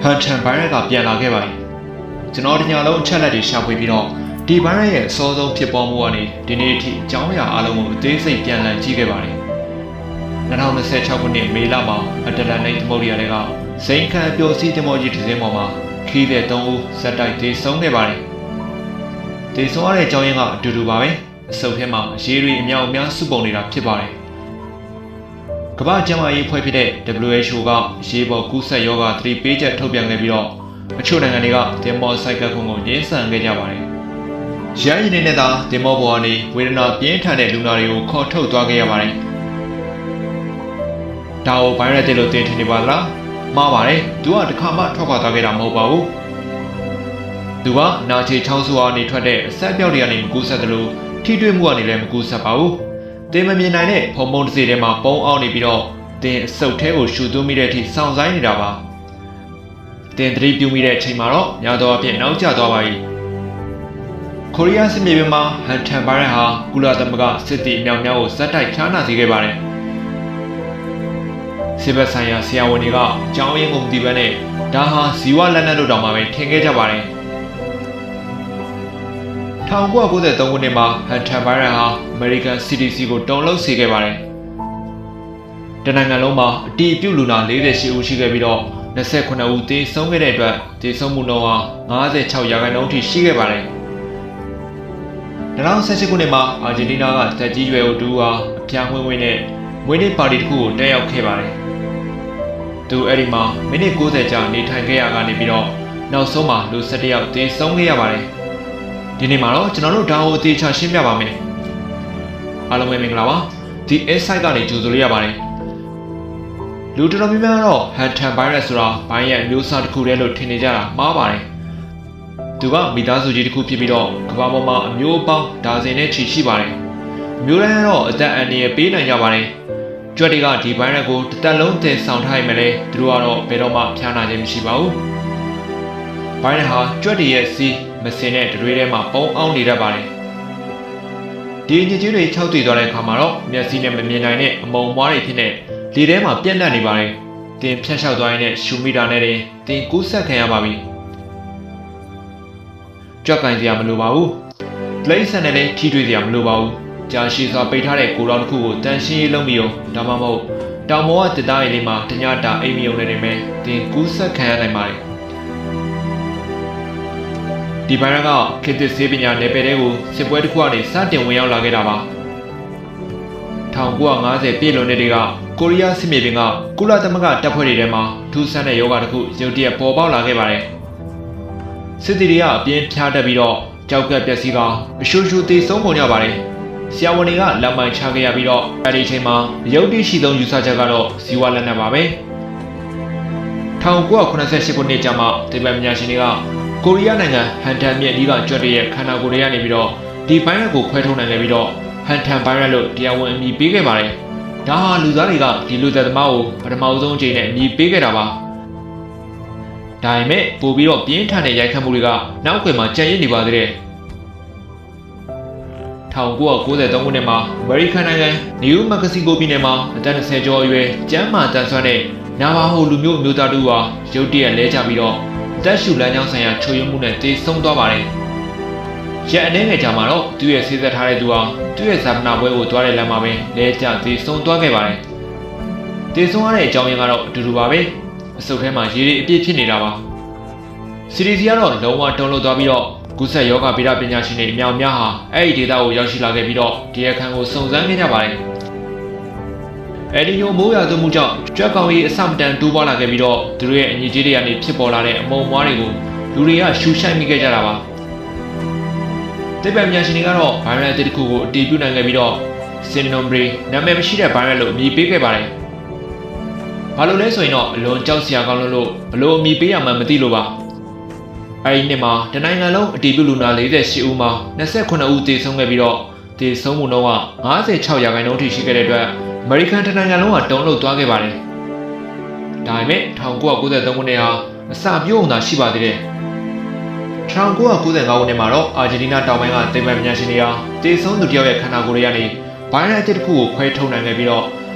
န်ထန်ဘိုင်းရက်ကပြန်လာခဲ့ပါတယ်ကျွန်တော်တညာလုံးအချက်လက်တွေရှာဖွေပြီးတော့ဒီဘိုင်းရက်ရဲ့အစောဆုံးဖြစ်ပေါ်မှုကနေဒီနေ့အထိအကြောင်းအရာအလုံးကိုအသေးစိတ်ပြန်လည်ကြည့်ခဲ့ပါတယ်2026ခုနှစ်မေလမှာအတလန်တိတ်သမုဒ္ဒရာတွေကစိန်ခံပျော်စီးသမောကြီးတစ်စင်းပေါ်မှာခီးတဲ့3ဦးဇက်တိုက်သေဆုံးခဲ့ပါတယ်သေဆုံးရတဲ့အကြောင်းရင်းကအတူတူပါပဲအစုပ်ထဲမှာအရေးတွေအများအပြားစုပုံနေတာဖြစ်ပါတယ်ကမ္ဘာ့ကျန်းမာရေးအဖွဲ့ဖြစ်တဲ့ WHO ကရေးပေါ်ကူးစက်ရောဂါသတိပေးချက်ထုတ်ပြန်ခဲ့ပြီးတော့အချို့နိုင်ငံတွေကတင်မောဆိုင်ကခုံကိုညှင်းဆန်ခဲ့ကြပါတယ်။ရန်ရည်နဲ့သာတင်မောပေါ်ကနေဝေဒနာပြင်းထန်တဲ့လူနာတွေကိုခေါ်ထုတ်သွားခဲ့ရပါတယ်။ဒါကိုဗိုင်းရပ်စ်လို့တင်ထင်နေပါလား။မှားပါတယ်။သူကတစ်ခါမှထွက်ခွာသွားခဲ့တာမဟုတ်ပါဘူး။သူကနာချေချောင်းဆူအားနေထွက်တဲ့အဆက်ပြောက်တွေကနေမကူးဆက်သလိုထိတွေ့မှုကနေလည်းမကူးဆက်ပါဘူး။တင်မမြင်နိုင်တဲ့ဖုံဖုံတစ်စီထဲမှာပုံအောင်နေပြီးတော့တင်အစုပ်ထဲကိုရှူသွင်းမိတဲ့အထိစောင့်ဆိုင်နေတာပါ။တင်သတိပြုမိတဲ့အချိန်မှာတော့ညတော်အဖြစ်နောက်ကျသွားပါပြီ။ကိုရီးယားစစ်မြေပြင်မှာဟန်ထန်ဘိုင်းရက်ဟာကုလသမဂ္ဂစစ်တီအမြောက်များကိုဇက်တိုက်ချားနာစေခဲ့ပါတယ်။စစ်ဘက်ဆိုင်ရာဆရာဝန်တွေကအကြောင်းရင်းကိုမသိဘဲနဲ့ဒါဟာဇီဝလက်နက်လို့တောင်မှပဲထင်ခဲ့ကြပါတယ်။1993ခုနှစ်မှာဟန်ထန်ဘိုင်းရက်ဟာ American CDC ကိုတုံ့လောက်စေခဲ့ပါတယ်။တနိုင်ငံလုံးမှာအတီးပြုတ်လူနာ48ဦးရှိခဲ့ပြီးတော့29ဦးသေဆုံးခဲ့တဲ့အတွက်သေဆုံးမှုနှုန်းဟာ56%အထိရှိခဲ့ပါတယ်။2018ခုနှစ်မှာအာဂျင်တီးနားကတက်ကြီးရွယ်ဦးတူဟာအဖျားငွေ့ငွေ့နဲ့မွေးနေ့ပါတီတစ်ခုကိုတက်ရောက်ခဲ့ပါတယ်။သူအဲ့ဒီမှာမိနစ်90ကြာနေထိုင်ခဲ့ရကနေပြီးတော့နောက်ဆုံးမှာလူ17ယောက်သေဆုံးခဲ့ရပါတယ်။ဒီနေ့မှာတော့ကျွန်တော်တို့ဒါကိုအသေးချာရှင်းပြပါမယ်။အားလုံးပဲမင်္ဂလာပါ။ဒီ insight ကနေကြိုဆိုလိုက်ရပါတယ်။လူတော်တော်များများတော့ဟန်ထန်ဘိုင်းရက်ဆိုတာဘိုင်းရဲ့မျိုးစားတစ်ခုတည်းလို့ထင်နေကြတာမှားပါတယ်။သူကမိသားစုကြီးတစ်ခုဖြစ်ပြီးတော့ကမ္ဘာပေါ်မှာအမျိုးအပေါင်းဒါဇင်နဲ့ချီရှိပါတယ်။မျိုးတိုင်းကတော့အသက်အန္တရာယ်ပေးနိုင်ကြပါတယ်။ကြွက်တွေကဒီဘိုင်းရက်ကိုတစ်သက်လုံးတင်ဆောင်ထားရင်လည်းသူတို့ကတော့ဘယ်တော့မှဖျားနာခြင်းမရှိပါဘူး။ဘိုင်းရက်ဟာကြွက်တွေရဲ့စီးမစင်တဲ့တွေထဲမှာပုံအောင်နေတတ်ပါတယ်။ဒီညစ်ကြေးတွေခြောက်တည်သွားတဲ့အခါမှာတော့မျက်စိနဲ့မမြင်နိုင်တဲ့အမုံမွားတွေဖြစ်နေလေထဲမှာပြန့်နှံ့နေပါတယ်။တင်ဖြတ်လျှောက်သွားရင်လည်းရှူမီတာနဲ့တင်ကူးဆက်ခံရပါပြီ။ကြွက်ကင်စရာမလိုပါဘူး။လိမ့်ဆန်နဲ့လည်းထိတွေ့စရာမလိုပါဘူး။ကြာရှည်စွာပိတ်ထားတဲ့ကိုတောင်တစ်ခုကိုတန်ရှင်းရေးလုပ်ပြီးတော့ဒါမှမဟုတ်တောင်ပေါ်ကတစ်သားရည်လေးမှာတညတာအိမ်မယုံနေနေမယ်တင်ကူးဆက်ခံရနိုင်ပါတယ်။ဒီဘိုင်းကခေတ်သစ်ဆေးပညာနယ်ပယ်တွေကိုစစ်ပွဲတစ်ခုကနေစတင်ဝင်ရောက်လာခဲ့တာပါ1950ပြည့်လွန်တဲ့တွေကကိုရီးယားစစ်မြေပြင်ကကုလသမဂ္ဂတပ်ဖွဲ့တွေထဲမှာထူးဆန်းတဲ့ယောဂတစ်ခုရုတ်တရက်ပေါ်ပေါက်လာခဲ့ပါတယ်စစ်တီတွေကအပြင်းဖြားတက်ပြီးတော့ကြောက်ကက်ပျက်စီးကအရှူရှူသေးဆုံးကုန်ကြပါတယ်ဆရာဝန်တွေကလက်မိုင်းချခဲ့ရပြီးတော့အဲဒီအချိန်မှာရုတ်တိရှိဆုံးယူဆချက်ကတော့ဇီဝလက်နက်ပါပဲ1988ခုနှစ်ကျမှဒေပပညာရှင်တွေကကိုရီးယားနိုင်ငံဟန်ထန်မြစ်အီးကကြွက်တွေရဲ့ခန္ဓာကိုယ်တွေကနေပြီးတော့ဒီဘိုင်းရက်ကိုခွဲထုတ်နိုင်ခဲ့ပြီးတော့ဟန်ထန်ဘိုင်းရက်လို့တရားဝင်အမည်ပေးခဲ့ပါတယ်။ဒါဟာလူသားတွေကဒီလူသက်သမားကိုပထမဆုံးအကြိမ်နဲ့အမည်ပေးခဲ့တာပါ။ဒါပေမဲ့ပို့ပြီးတော့ပြင်းထန်တဲ့ရိုက်ခတ်မှုတွေကနောက်ွယ်မှာကြံ့ရစ်နေပါသေးတယ်။1993ခုနှစ်မှာအမေရိကန်နိုင်ငံနယူးမက္ကဆီကိုပြည်နယ်မှာအသက်20ကျော်အရွယ်ကျန်းမာတန်ဆွမ်းတဲ့နာဘာဟိုလူမျိုးအမျိုးသားတူဟာရုတ်တရက်လဲကျပြီးတော့တက်ရှူလမ်းကြောင်းဆိုင်ရာချိုးယွင်းမှုနဲ့တေဆုံးသွားပါတယ်။ရက်အနေငယ်ကြာမှာတော့သူ့ရဲ့ဆေးသက်ထားတဲ့သူဟာသူ့ရဲ့ဇာပနာပွဲကိုသွားတဲ့လမ်းမှာပဲလဲကျတေဆုံးသွားခဲ့ပါတယ်။တေဆုံးရတဲ့အကြောင်းရင်းကတော့အတူတူပါပဲ။အစုပ်ထဲမှာရေတွေအပြည့်ဖြစ်နေတာပါ။ CDC ကတော့လုံးဝတုံ့လောက်သွားပြီးတော့ကူးစက်ရောဂါဗေဒပညာရှင်တွေအများများဟာအဲ့ဒီဒေသကိုရောက်ရှိလာခဲ့ပြီးတော့ဒီအခန်းကိုစုံစမ်းခဲ့ကြပါတယ်။အဲဒီလိုမိုးရွာသွန်းမှုကြောင့်ကြွက်ကောင်ကြီးအဆမတန်တိုးပွားလာခဲ့ပြီးတော့သူတို့ရဲ့အညီကြီးတွေကနေဖြစ်ပေါ်လာတဲ့အမုံမွားတွေကိုလူတွေကရှူရှိုက်မိခဲ့ကြတာပါတိပ္ပံပညာရှင်တွေကတော့ဗိုင်းရပ်စ်တစ်ခုကိုအတည်ပြုနိုင်ခဲ့ပြီးတော့ Synombre နာမည်မရှိတဲ့ဗိုင်းရပ်စ်လို့အမည်ပေးခဲ့ပါတယ်ဘာလို့လဲဆိုရင်တော့အလွန်ကြောက်စရာကောင်းလို့ဘလို့အမည်ပေးရမှန်းမသိလို့ပါအဲဒီနှစ်မှာတနိုင်ငံလုံးအတည်ပြုလူနာ48ဦးမှာ29ဦးသေဆုံးခဲ့ပြီးတော့သေဆုံးမှုနှုန်းက56%အထိရှိခဲ့တဲ့အတွက်အမေရိကန်တနိုင်ငံလုံးကတုံ့လောက်သွားခဲ့ပါတယ်။ဒါပေမဲ့1993ခုနှစ်ဟာအစပြုံးသာရှိပါသေးတယ်။1995ခုနှစ်မှာတော့အာဂျင်တီးနားတောင်ပိုင်းကသိပ္ပံပညာရှင်တွေဟာတေဆုံးသူတယောက်ရဲ့ခန္ဓာကိုယ်တွေကနေဗိုင်းရပ်စ်တစ်ခုကိုခွဲထုတ်နိုင်ခဲ့ပြီးတော့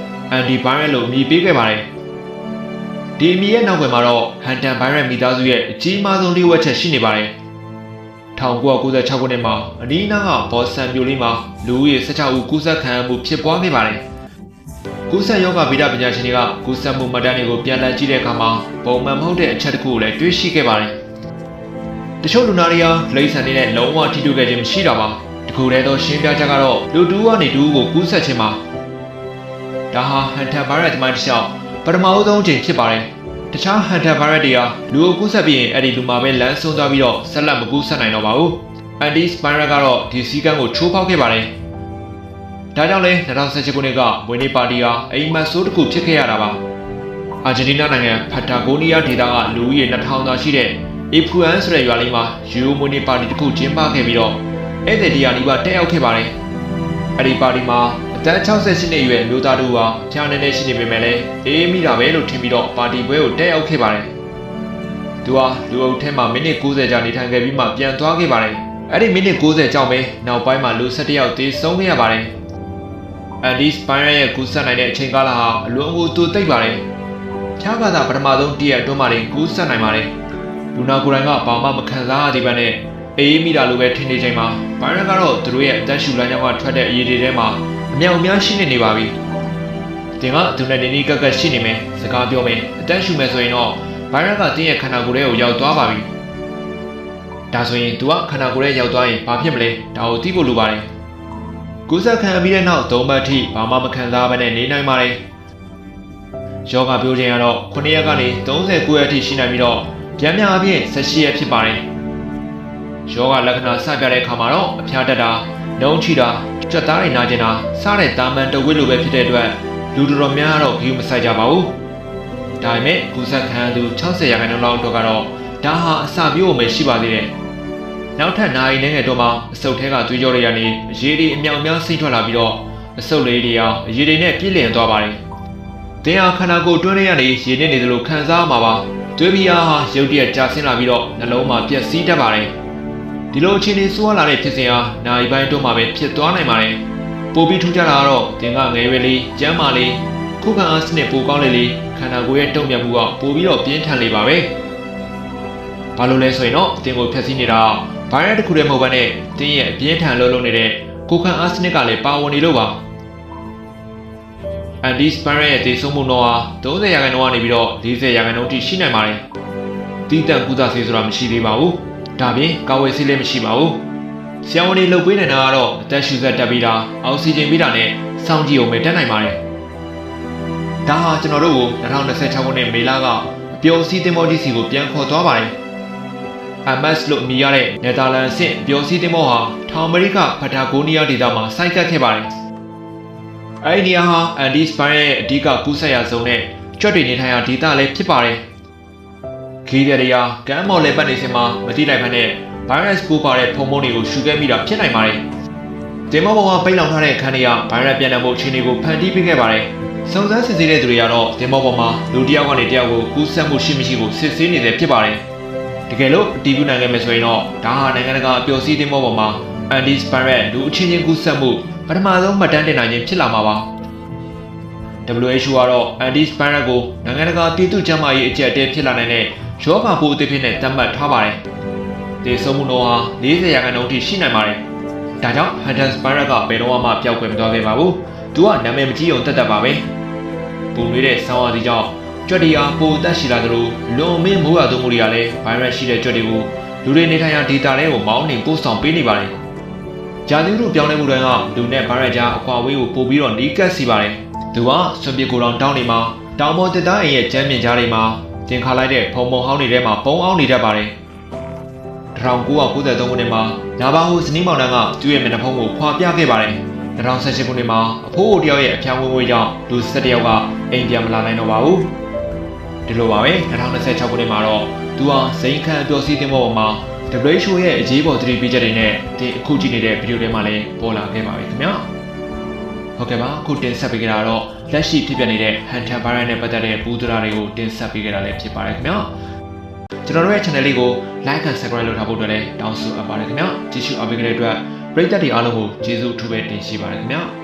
အန်တီဗိုင်းရပ်စ်လို့အမည်ပေးခဲ့ပါတယ်။ ဒီအမည်ရဲ့နောက်ွယ်မှာတော့ဟန်တန်ဘိုင်ရက်မိသားစုရဲ့အကြီးမားဆုံးလျှို့ဝှက်ချက်ရှိနေပါတယ်1996ခုနှစ်မှာအနီးနားကဘော့ဆန်မြို့လေးမှာလူဦးရေ16ဦးကူးစက်ခံရမှုဖြစ်ပွားခဲ့ပါတယ်ကူးစက်ရောဂါဗေဒပညာရှင်တွေကကူးစက်မှုမှတ်တမ်းတွေကိုပြန်လည်ကြည့်တဲ့အခါမှာပုံမှန်မဟုတ်တဲ့အချက်တစ်ခုကိုလည်းတွေ့ရှိခဲ့ပါတယ်တချို့လူနာတွေဟာလိမ့်ဆန်နေတဲ့လုံးဝထိတွေ့ခဲ့ခြင်းမရှိတာပါတခုတည်းသောရှင်းပြချက်ကတော့လူတူကနေတူကိုကူးစက်ခြင်းပါဒါဟာဟန်တန်ဗိုင်းရပ်စ်သမိုင်းတစ်လျှောက်ပထမအဆုံးအကြိမ်ဖြစ်ပါတယ်တခြားဟန်တန်ဗိုင်းရပ်စ်တွေဟာလူကိုကူးစက်ပြီးရင်အဲ့ဒီလူမှာပဲလမ်းဆုံးသွားပြီးတော့ဆက်လက်မကူးစက်နိုင်တော့ပါဘူးအန်ဒီစ်ဗိုင်းရပ်စ်ကတော့ဒီစည်းကမ်းကိုချိုးဖောက်ခဲ့ပါတယ်ဒါကြောင့်လဲ2018ခုနှစ်ကဝင်းနေပါတီဟာအိမ်မက်ဆိုးတစ်ခုဖြစ်ခဲ့ရတာပါအာဂျင်တီးနားနိုင်ငံဖတ်တာဂိုနီးယားဒေသကလူဦးရေ2000သာရှိတဲ့အီဖူအန်ဆိုတဲ့ရွာလေးမှာယူရိုမွေနေပါတီတစ်ခုကျင်းပခဲ့ပြီးတော့ဧည့်သည်တရားနီးပါတက်ရောက်ခဲ့ပါတယ်အဲ့ဒီပါတီမှာအသက်68နှစ်အရွယ်မျိုးသားတို့ဟာဖျားနေရှိနေပေမဲ့လည်းအေးမိတာပဲလို့ထင်ပြီးတော့ပါတီပွဲကိုတက်ရောက်ခဲ့ပါတယ်သူဟာလူအုပ်ထဲမှာမိနစ်90ကြာနေထိုင်ခဲ့ပြီးမှပြန်သွားခဲ့ပါတယ်အဲ့ဒီမိနစ်90ကြောင့်ပဲနောက်ပိုင်းမှာလူ17ယောက်သေဆုံးခဲ့ရပါတယ်အန်ဒီစ်ပိုင်းရဲ့ကူးစက်နိုင်တဲ့အချိန်ကာလဟာအလွန်ကိုတူသိပ်ပါတယ်ဖျားကသာပထမဆုံးတည့်ရက်အတွင်းမှာတင်ကူးစက်နိုင်ပါတယ်လူနာကိုယ်တိုင်ကဘာမှမခံစားရသေးပါနဲ့အေးမိတာလိုပဲထင်နေချိန်မှာဗိုင်းရပ်ကတော့သူတို့ရဲ့အသက်ရှူလမ်းကြောင်းကထွက်တဲ့အရည်တွေထဲမှာအမြောက်အများရှိနေပါပြီတင်ကသူနဲ့နေနီးကက်ကက်ရှိနေမယ်စကားပြောမယ်အသက်ရှူမယ်ဆိုရင်တော့ဗိုင်းရပ်ကတင်းရဲ့ခန္ဓာကိုယ်ထဲကိုရောက်သွားပါပြီဒါဆိုရင်သူကခန္ဓာကိုယ်ထဲရောက်သွားရင်ဘာဖြစ်မလဲဒါကိုသိဖို့လိုပါတယ်ကူးစက်ခံပြီးတဲ့နောက်3ပတ်ထိဘာမှမခံစားဘဲနဲ့နေနိုင်ပါတယ်ယောဂပြောခြင်းကတော့9ရက်ကနေ39ရက်ထိရှိနိုင်ပြီးတော့ပြန်များအဖြစ်18ရက်ဖြစ်ပါတယ်ယောဂလက္ခဏာစပြတဲ့အခါမှာတော့အဖျားတက်တာနှုံးချီတာကြက်သားတွေနာကျင်တာစားတဲ့တာမန်တဝစ်လိုပဲဖြစ်တဲ့အတွက်လူတော်တော်များတော့ဂရုမစိုက်ကြပါဘူးဒါပေမဲ့ကူးစက်ခံရသူ60ရာခိုင်နှုန်းလောက်တော့ကတော့ဒါဟာအစာပြိုးပဲရှိပါသေးတယ်နောက်ထပ်နာရီနဲ့ငယ်တော့မှအဆုတ်ထဲကသွေးကြောတွေကနေအရည်တွေအမြောက်အများဆင်းထွက်လာပြီးတော့အဆုတ်လေးတွေဟာအရည်တွေနဲ့ပြည့်လည်သွားပါတယ်။တင်ဟာခန္ဓာကိုယ်တွင်းထဲကနေရေနစ်နေသလိုခံစားရမှာပါ။သွေးပြားဟာရုတ်တရက်ကျဆင်းလာပြီးတော့နှလုံးမှာပျက်စီးတတ်ပါတယ်။ဒီလိုအခြေအနေဆိုးလာတဲ့ဖြစ်စဉ်ဟာနာရီပိုင်းအတွင်းမှာပဲဖြစ်သွားနိုင်ပါတယ်။ပိုပြီးထူးခြားတာကတော့တင်ကငယ်ရွယ်လေးကျန်းမာလေးခုခံအားစနစ်ပိုကောင်းလေးခန္ဓာကိုယ်ရဲ့တုံ့ပြန်မှုကပိုပြီးတော့ပြင်းထန်လေပါပဲ။ဘာလို့လဲဆိုရင်တော့တင်ကိုဖျက်ဆီးနေတာဗိုင်းရပ်တစ်ခုတည်းမဟုတ်ဘဲနဲ့တင်းရဲ့အပြင်းထန်လှုပ်လှုပ်နေတဲ့ကိုခံအားစနစ်ကလည်းပါဝင်နေလို့ပါအန်ဒီစ်ဗိုင်းရပ်ရဲ့သေဆုံးမှုနှုန်းဟာ30ရာခိုင်နှုန်းကနေပြီးတော့40ရာခိုင်နှုန်းထိရှိနိုင်ပါတယ်တီးတန့်ကုသဆေးဆိုတာမရှိသေးပါဘူးဒါပြင်ကာဝယ်ဆေးလည်းမရှိပါဘူးဆရာဝန်တွေလုပ်ပေးနေတာကတော့အသက်ရှူစက်တက်ပြီးတာအောက်ဆီဂျင်ပေးတာနဲ့စောင့်ကြည့်အောင်ပဲတက်နိုင်ပါတယ်ဒါဟာကျွန်တော်တို့ကို2026ခုနှစ်မေလကအပျော်စီးသင်္ဘောကြီးစီကိုပြန်ခေါ်သွားပါတယ်MS လို့အမည်ရတဲ့နယ်သာလန်အဆင့်ပျော်စီးသင်္ဘောဟာတောင်အမေရိကဖတ်တာဂိုနီးယားဒေသမှာဆိုက်ကပ်ခဲ့ပါတယ်။အဲဒီနေရာဟာအန်ဒီစ်ဘိုင်းရဲ့အဓိကကူးစက်ရာဇုံနဲ့ကြွက်တွေနေထိုင်ရာဒေသလည်းဖြစ်ပါတယ်။ခီးတဲ့တွေကကမ်းမော်လေပတ်နေစဉ်မှာမတိလိုက်ဖက်နဲ့ဗိုင်းရပ်စ်ပိုးပါတဲ့ဖုံဖုံတွေကိုရှူခဲ့မိတာဖြစ်နိုင်ပါတယ်။တင်မောပေါ်မှာပိတ်လောင်ထားတဲ့အခန်းတွေကဗိုင်းရပ်ပြန်လည်မှုအခြေအနေကိုဖန်တီးပေးခဲ့ပါတယ်။စုံစမ်းစစ်ဆေးတဲ့သူတွေကတော့တင်မောပေါ်မှာလူတစ်ယောက်ကနေတစ်ယောက်ကိုကူးစက်မှုရှိမရှိကိုစစ်ဆေးနေတယ်ဖြစ်ပါတယ်။တကယ်လို့အတီးပြုနိုင်ခဲ့မယ်ဆိုရင်တော့ဒါဟာနိုင်ငံတကာအပျော်စီးသင်္ဘောပေါ်မှာအန်ဒီစ်ဗိုင်းရပ်စ်လူအချင်းချင်းကူးစက်မှုပထမဆုံးမှတ်တမ်းတင်နိုင်ခြင်းဖြစ်လာမှာပါ WHO ကတော့အန်ဒီစ်ဗိုင်းရပ်စ်ကိုနိုင်ငံတကာပြည်သူ့ကျန်းမာရေးအကြက်အတဲဖြစ်လာနိုင်တဲ့ရောဂါပိုးအသစ်ဖြစ်နေသတ်မှတ်ထားပါတယ်သေဆုံးမှုနှုန်းဟာ40ရာခိုင်နှုန်းထိရှိနိုင်ပါတယ်ဒါကြောင့်ဟန်တန်စ်ဗိုင်းရပ်စ်ကဘယ်တော့မှပျောက်ကွယ်မသွားခဲ့ပါဘူးသူကနာမည်မကြီးအောင်တက်ပါပဲပုံနွေးတဲ့ဆောင်းရာသီကြောင့်ကြွက်တွေအားပိုတက်ရှိလာသလိုလွန်မင်းမိုးရွာသွန်းမှုတွေကလည်းဗိုင်းရပ်ရှိတဲ့ကြွက်တွေကိုလူတွေနေထိုင်ရာဒေသတွေကိုမောင်းနှင်ပို့ဆောင်ပေးနေပါတယ်။ဂျာတိတို့ပြောင်းလဲမှုတွေကလူနဲ့ဗိုင်းရပ်ကြားအကွာအဝေးကိုပို့ပြီးတော့နီးကပ်စေပါတယ်။သူကဆွန်ပစ်ကိုတောင်တောင်းနေမှာတောင်ပေါ်တစ်သားအိမ်ရဲ့ကျမ်းမြင့်ကြားတွေမှာတင်ခါလိုက်တဲ့ဖုံဖုံဟောင်းတွေထဲမှာပုံအောင်နေတတ်ပါတယ်။1993ခုနှစ်မှာနာဘာဟိုစနီးမောင်တန်းကသူ့ရဲ့မျက်နှာဖုံးကိုခွာပြခဲ့ပါတယ်။2018ခုနှစ်မှာအဖိုးအိုတယောက်ရဲ့အဖျားဝင်ငွေကြောင့်လူ17ယောက်ကအိမ်ပြန်မလာနိုင်တော့ပါဘူး။ဒီလိုပါပဲ2026ခုနှစ်မှာတော့သူဟာစိန်ခံအပျော်စီးသင်္ဘောပေါ်မှာ WHO ရဲ့အရေးပေါ်သတိပေးချက်တွေနဲ့ဒီအခုကြည့်နေတဲ့ဗီဒီယိုထဲမှာလည်းပေါ်လာခဲ့ပါပြီခင်ဗျာဟုတ်ကဲ့ပါအခုတင်ဆက်ပေးကြတာတော့လက်ရှိဖြစ်ပျက်နေတဲ့ဟန်တန်ဗိုင်းရပ်စ်နဲ့ပတ်သက်တဲ့ပူးဒရာတွေကိုတင်ဆက်ပေးကြတာလည်းဖြစ်ပါတယ်ခင်ဗျာကျွန်တော်တို့ရဲ့ channel လေးကို like and subscribe လုပ်ထားဖို့အတွက်လည်းတောင်းဆိုအပ်ပါတယ်ခင်ဗျာကြည့်ရှုအားပေးကြတဲ့အတွက်ပရိသတ်တွေအားလုံးကိုကျေးဇူးအထူးပဲတင်ရှိပါတယ်ခင်ဗျာ